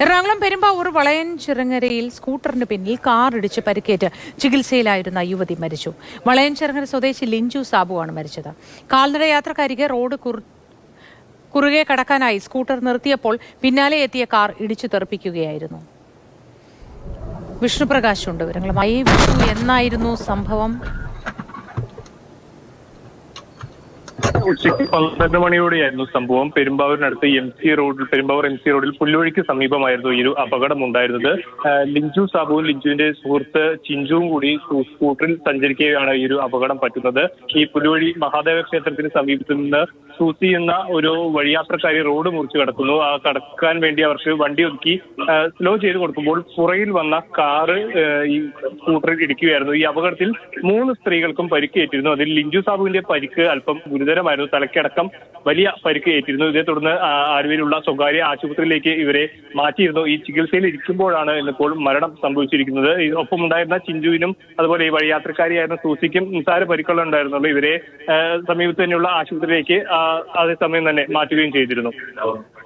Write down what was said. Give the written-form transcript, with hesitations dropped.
എറണാകുളം പെരുമ്പാവൂർ വളയൻചിറങ്ങരയിൽ സ്കൂട്ടറിന് പിന്നിൽ കാർ ഇടിച്ച് പരിക്കേറ്റ് ചികിത്സയിലായിരുന്ന യുവതി മരിച്ചു. വളയൻചിറങ്ങര സ്വദേശി ലിഞ്ചു സാബുവാണ് മരിച്ചത്. കാൽനട യാത്രക്കാരിക്ക് റോഡ് കുറുകെ കടക്കാനായി സ്കൂട്ടർ നിർത്തിയപ്പോൾ പിന്നാലെ എത്തിയ കാർ ഇടിച്ചു തെറിപ്പിക്കുകയായിരുന്നു. വിഷ്ണുപ്രകാശ് ഉണ്ട് വിവരങ്ങളുമായി. വിഷ്ണു, എന്നായിരുന്നു സംഭവം? ഉച്ചയ്ക്ക് 12 മണിയോടെയായിരുന്നു സംഭവം. പെരുമ്പാവൂരിനടുത്ത് പെരുമ്പാവൂർ എം സി റോഡിൽ പുല്ലുവഴിക്ക് സമീപമായിരുന്നു ഈ ഒരു അപകടം ഉണ്ടായിരുന്നത്. ലിഞ്ചു സാബുവും ലിഞ്ചുവിന്റെ സുഹൃത്ത് ചിഞ്ചുവും കൂടി സ്കൂട്ടറിൽ സഞ്ചരിക്കുകയാണ് ഈ ഒരു അപകടം പറ്റുന്നത്. ഈ പുല്ലുവഴി മഹാദേവ ക്ഷേത്രത്തിന് സമീപത്ത് നിന്ന് സൂസി എന്ന ഒരു വഴിയാത്രക്കാരി റോഡ് മുറിച്ച് കടക്കുന്നു. ആ കടക്കാൻ വേണ്ടി അവർക്ക് വണ്ടി ഒതുക്കി സ്ലോ ചെയ്ത് കൊടുക്കുമ്പോൾ പുറയിൽ വന്ന കാറ് ഈ സ്കൂട്ടറിൽ ഇടിക്കുകയായിരുന്നു. ഈ അപകടത്തിൽ 3 സ്ത്രീകൾക്കും പരിക്കേറ്റിരുന്നു. അതിൽ ലിഞ്ചു സാബുവിന്റെ പരിക്ക് അല്പം ഗുരുതരമായിരുന്നു. തലയ്ക്കടക്കം വലിയ പരിക്ക് ഏറ്റിരുന്നു. ഇതേ തുടർന്ന് ആലുവയിലുള്ള സ്വകാര്യ ആശുപത്രിയിലേക്ക് ഇവരെ മാറ്റിയിരുന്നു. ഈ ചികിത്സയിൽ ഇരിക്കുമ്പോഴാണ് ഇപ്പോൾ മരണം സംഭവിച്ചിരിക്കുന്നത്. ഒപ്പമുണ്ടായിരുന്ന ചിഞ്ചുവിനും അതുപോലെ ഈ വഴിയാത്രക്കാരിയായിരുന്ന സൂസിക്കും നിസ്സാര പരിക്കുകൾ ഉണ്ടായിരുന്നുള്ളൂ. ഇവരെ സമീപത്ത് തന്നെയുള്ള ആശുപത്രിയിലേക്ക് അതേസമയം തന്നെ മാറ്റുകയും ചെയ്തിരുന്നു.